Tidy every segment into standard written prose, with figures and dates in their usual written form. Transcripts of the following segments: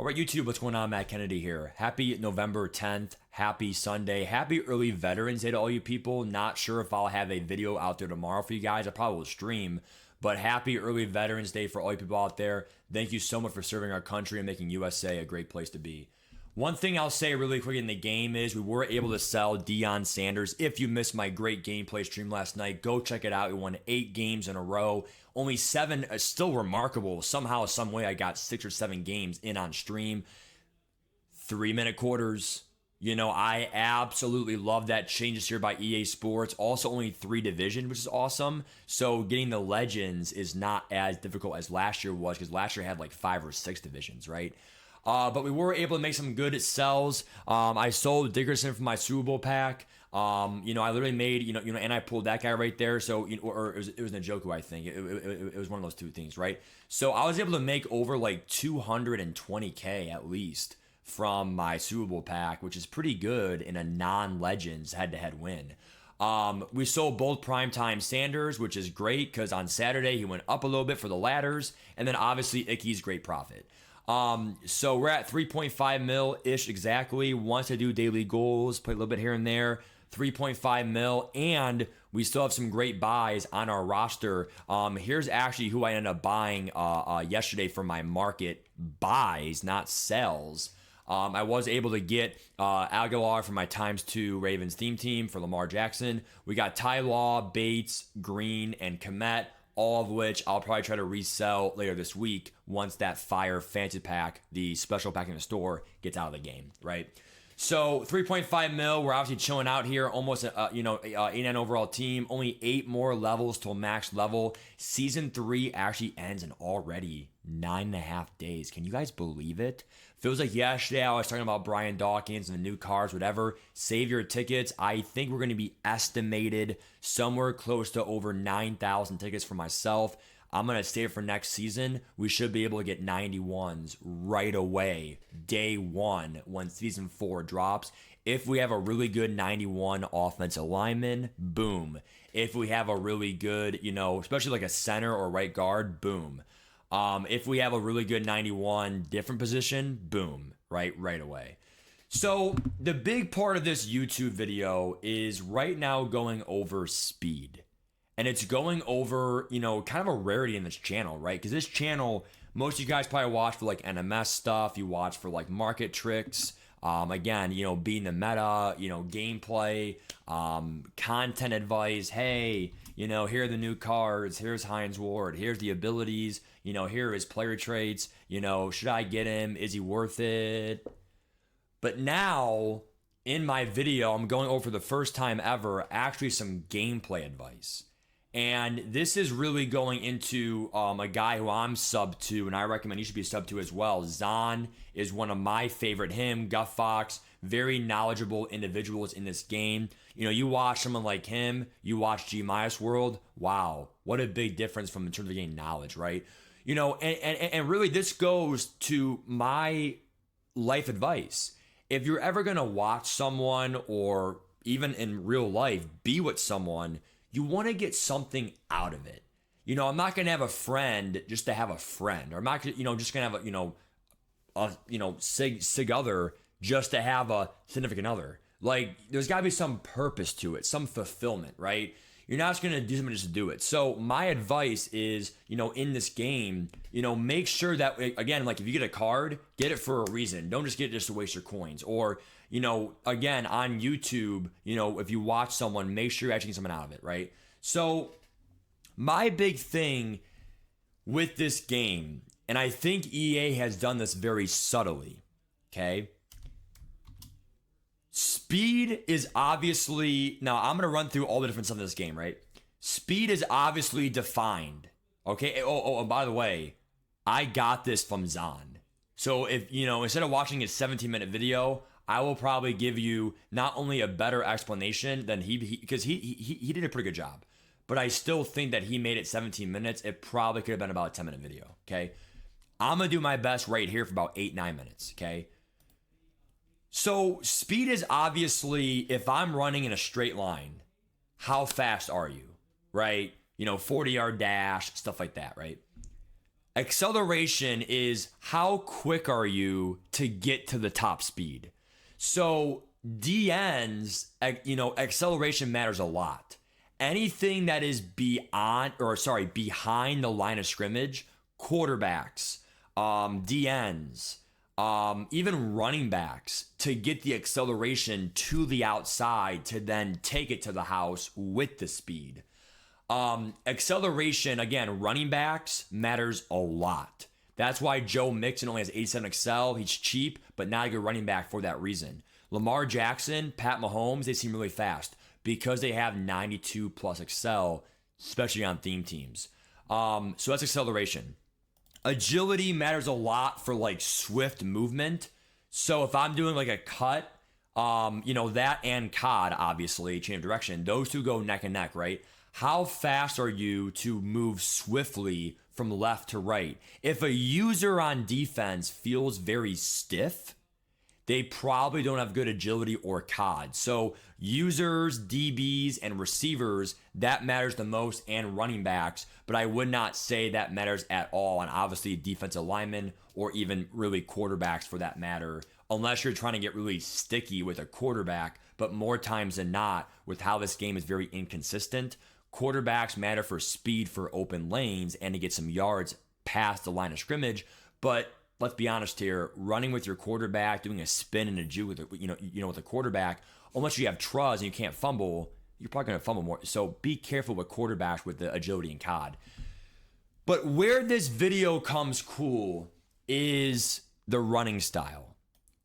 All right, YouTube, what's going on? Matt Kennedy here. Happy November 10th. Happy Sunday. Happy early Veterans Day to all you people. Not sure if I'll have a video out there tomorrow for you guys. I probably will stream, but happy early Veterans Day for all you people out there. Thank you so much for serving our country and making USA a great place to be. One thing I'll say really quick in the game is we were able to sell Deion Sanders. If you missed my great gameplay stream last night, go check it out. We won 8 games in a row. Only 7 is still remarkable. Somehow, some way, I got 6 or 7 games in on stream. 3-minute quarters. You know, I absolutely love that changes here by EA Sports. Also only 3 divisions, which is awesome. So getting the legends is not as difficult as last year was, because last year had like 5 or 6 divisions, right? But we were able to make some good sells. I sold Dickerson from my Super Bowl pack. You know, I literally made, and I pulled that guy right there. So, or it was Njoku, I think. It was one of those 2 things, right? So I was able to make over like 220K at least from my Super Bowl pack, which is pretty good in a non-Legends head-to-head win. We sold both Primetime Sanders, which is great because on Saturday he went up a little bit for the ladders, and then obviously Icky's great profit. So we're at 3.5 mil-ish exactly. Once I do daily goals, play a little bit here and there, 3.5 mil, and we still have some great buys on our roster. Here's actually who I ended up buying yesterday for my market buys, not sells. I was able to get Aguilar for my ×2 Ravens theme team for Lamar Jackson. We got Ty Law, Bates, Green, and Komet, all of which I'll probably try to resell later this week once that Fire Fantasy Pack, the special pack in the store, gets out of the game, right? So 3.5 mil, we're obviously chilling out here, almost 89 overall team, only 8 more levels till max level. Season 3 actually ends in already 9.5 days. Can you guys believe it? Feels like yesterday I was talking about Brian Dawkins and the new cars, whatever. Save your tickets. I think we're going to be estimated somewhere close to over 9,000 tickets for myself. I'm going to save for next season. We should be able to get 91s right away, day 1, when season 4 drops. If we have a really good 91 offensive lineman, boom. If we have a really good, especially like a center or right guard, boom. If we have a really good 91 different position, boom, right away. So the big part of this YouTube video is right now going over speed. And it's going over, kind of a rarity in this channel, right? Because this channel, most of you guys probably watch for like NMS stuff. You watch for like market tricks. Again, being the meta, gameplay, content advice. Hey, here are the new cards. Here's Hines Ward. Here's the abilities. Here are his player traits. Should I get him? Is he worth it? But now, in my video, I'm going over for the first time ever, actually some gameplay advice. And this is really going into a guy who I'm sub to, and I recommend you should be sub to as well. Zahn is one of my favorite. Him, Guff Fox, very knowledgeable individuals in this game. You watch someone like him, you watch G Myas World. Wow, what a big difference from in terms of getting knowledge, right? And really this goes to my life advice. If you're ever gonna watch someone, or even in real life, be with someone, you want to get something out of it. I'm not going to have a friend just to have a friend. Or I'm not, just going to have sig other just to have a significant other. Like, there's got to be some purpose to it, some fulfillment, right? You're not just going to do something just to do it. So my advice is, in this game, make sure that, again, like if you get a card, get it for a reason. Don't just get it just to waste your coins. Or, again, on YouTube, if you watch someone, make sure you're actually getting something out of it, right? So my big thing with this game, and I think EA has done this very subtly, okay? Speed is obviously, now I'm going to run through all the different stuff in this game, right? Speed is obviously defined, okay? Oh, and by the way, I got this from Zahn. So if, instead of watching his 17-minute video, I will probably give you not only a better explanation than because he did a pretty good job, but I still think that he made it 17 minutes. It probably could have been about a 10-minute video, okay? I'm going to do my best right here for about 8-9 minutes, okay? So speed is obviously, if I'm running in a straight line, how fast are you, right? 40-yard dash, stuff like that, right? Acceleration is how quick are you to get to the top speed. So DNs, acceleration matters a lot. Anything that is behind the line of scrimmage, quarterbacks, DNs, even running backs, to get the acceleration to the outside to then take it to the house with the speed. Acceleration, again, running backs matters a lot. That's why Joe Mixon only has 87 excel. He's cheap, but not a good running back for that reason. Lamar Jackson, Pat Mahomes, they seem really fast because they have 92 plus excel, especially on theme teams. So that's acceleration. Agility matters a lot for like swift movement. So if I'm doing like a cut, that and COD, obviously, change of direction, those two go neck and neck, right? How fast are you to move swiftly from left to right? If a user on defense feels very stiff, they probably don't have good agility or COD. So users, DBs, and receivers, that matters the most, and running backs, but I would not say that matters at all on obviously defensive linemen or even really quarterbacks for that matter, unless you're trying to get really sticky with a quarterback. But more times than not, with how this game is very inconsistent, quarterbacks matter for speed for open lanes and to get some yards past the line of scrimmage. But let's be honest here, running with your quarterback, doing a spin and a juke with with a quarterback, unless you have trust and you can't fumble, you're probably going to fumble more. So be careful with quarterbacks with the agility and COD. But where this video comes cool is the running style.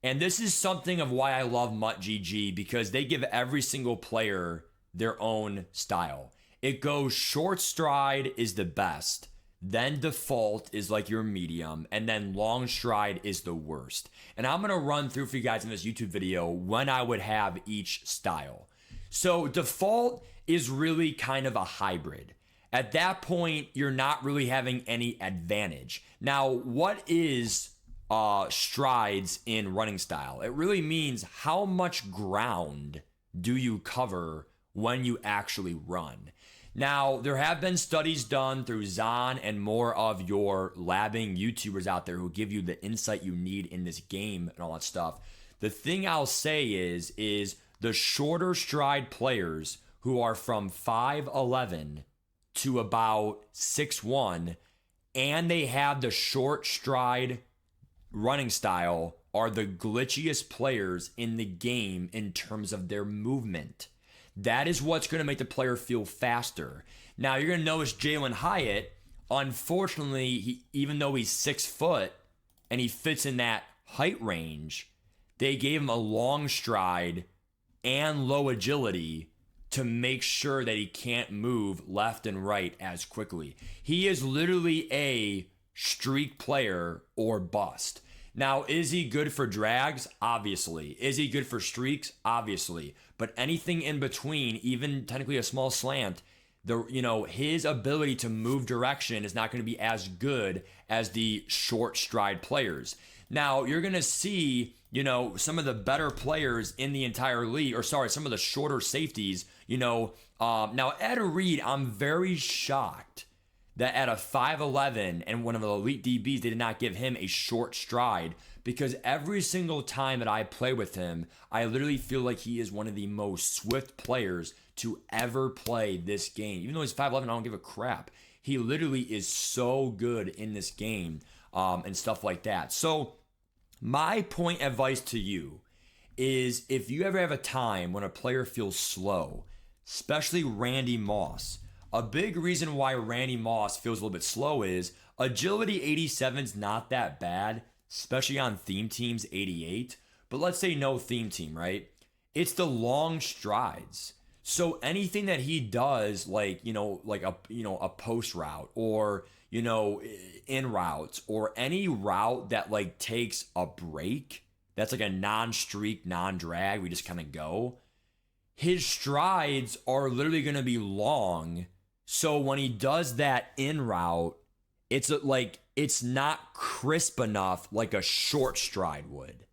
And this is something of why I love MUT GG, because they give every single player their own style. It goes short stride is the best. Then default is like your medium, and then long stride is the worst. And I'm gonna run through for you guys in this YouTube video when I would have each style. So default is really kind of a hybrid. At that point, you're not really having any advantage. Now, what is strides in running style? It really means how much ground do you cover when you actually run. Now, there have been studies done through Zahn and more of your labbing YouTubers out there who give you the insight you need in this game and all that stuff. The thing I'll say is the shorter stride players who are from 5'11 to about 6'1, and they have the short stride running style, are the glitchiest players in the game in terms of their movement. That is what's going to make the player feel faster. Now, you're going to notice Jalen Hyatt, unfortunately, even though he's 6 foot and he fits in that height range, they gave him a long stride and low agility to make sure that he can't move left and right as quickly. He is literally a streak player or bust. Now, is he good for drags? Obviously. Is he good for streaks? Obviously. But anything in between, even technically a small slant, his ability to move direction is not going to be as good as the short stride players. Now, you're going to see, some of the better players in the entire league, some of the shorter safeties, now Ed Reed, I'm very shocked that at a 5'11 and one of the elite DBs, they did not give him a short stride, because every single time that I play with him, I literally feel like he is one of the most swift players to ever play this game. Even though he's 5'11, I don't give a crap. He literally is so good in this game and stuff like that. So my point advice to you is, if you ever have a time when a player feels slow, especially Randy Moss, a big reason why Randy Moss feels a little bit slow is agility 87 is not that bad, especially on theme teams 88. But let's say no theme team, right? It's the long strides. So anything that he does, like a post route or in routes, or any route that like takes a break, that's like a non-streak, non-drag, we just kind of go. His strides are literally going to be long. So when he does that in route, it's not crisp enough like a short stride would.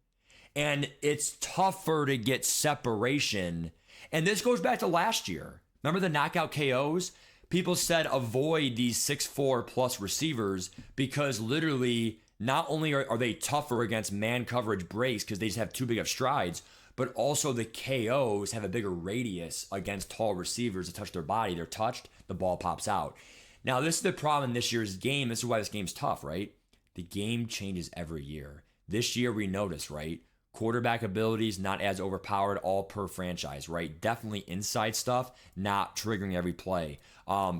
And it's tougher to get separation. And this goes back to last year. Remember the knockout KOs? people said avoid these 6'4 plus receivers because literally not only are they tougher against man coverage breaks because they just have too big of strides, but also the KOs have a bigger radius against tall receivers to touch their body. They're touched, the ball pops out. Now, this is the problem in this year's game. This is why this game's tough, right? The game changes every year. This year we notice, right? Quarterback abilities not as overpowered, all per franchise, right? Definitely inside stuff, not triggering every play.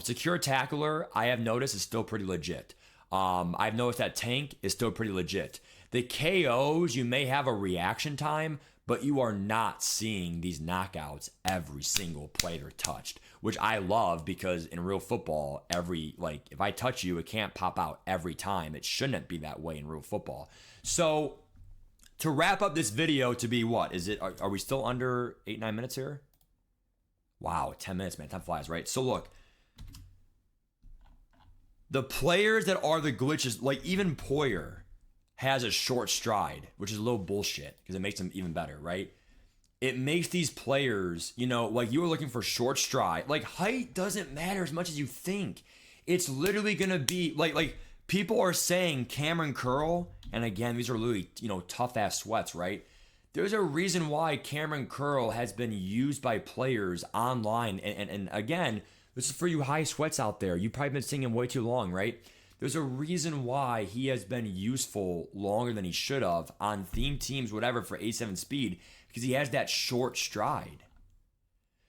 Secure tackler, I have noticed, is still pretty legit. I've noticed that tank is still pretty legit. The KOs, you may have a reaction time, but you are not seeing these knockouts every single play they're touched, which I love because in real football, if I touch you, it can't pop out every time. It shouldn't be that way in real football. So to wrap up this video, to be what? Are we still under 8-9 minutes here? Wow, 10 minutes, man. Time flies, right? So look, the players that are the glitches, like even Poyer has a short stride, which is a little bullshit because it makes them even better, right? It makes these players, like you were looking for short stride. Like height doesn't matter as much as you think. It's literally going to be like people are saying Cameron Curl, and again, these are literally, tough ass sweats, right? There's a reason why Cameron Curl has been used by players online. And again, this is for you high sweats out there. You've probably been seeing him way too long, right? There's a reason why he has been useful longer than he should have on theme teams, whatever, for 87 speed, because he has that short stride.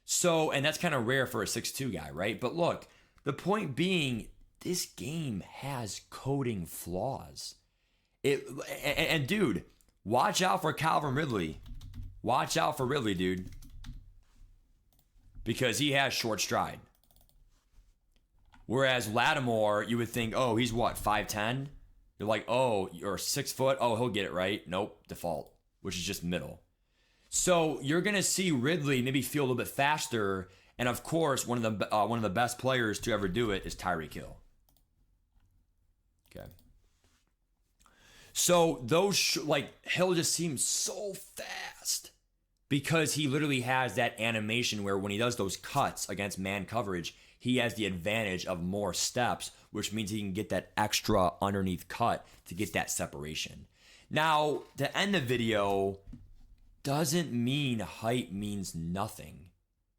So, and that's kind of rare for a 6'2 guy, right? But look, the point being, this game has coding flaws. And dude, watch out for Calvin Ridley. Watch out for Ridley, dude. Because he has short stride. Whereas Lattimore, you would think, oh, he's what, 5'10"? You're like, oh, you're 6 foot. Oh, he'll get it right. Nope, default, which is just middle. So you're gonna see Ridley maybe feel a little bit faster, and of course, one of the best players to ever do it is Tyreek Hill. Okay. So those Hill just seems so fast because he literally has that animation where when he does those cuts against man coverage, he has the advantage of more steps, which means he can get that extra underneath cut to get that separation. Now, to end the video doesn't mean height means nothing.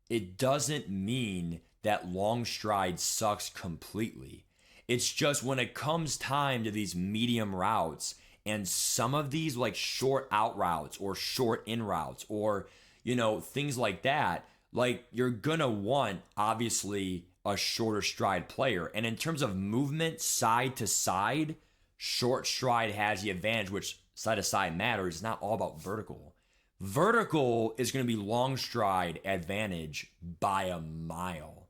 It doesn't mean that long stride sucks completely. It's just when it comes time to these medium routes and some of these like short out routes or short in routes or, things like that, like you're gonna want obviously a shorter stride player. And in terms of movement side to side, short stride has the advantage, which side to side matters. It's not all about vertical. Vertical is going to be long stride advantage by a mile.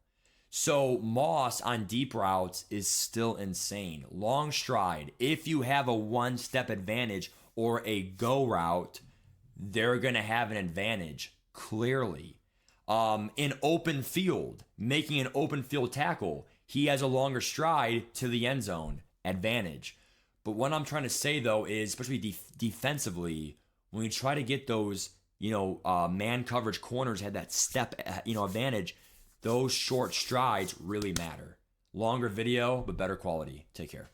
So Moss on deep routes is still insane. Long stride, if you have a one-step advantage or a go route, they're going to have an advantage, clearly. In open field, making an open field tackle, he has a longer stride to the end zone, advantage. But what I'm trying to say, though, is especially defensively, when you try to get those, man coverage corners had that step, advantage, those short strides really matter. Longer video, but better quality. Take care.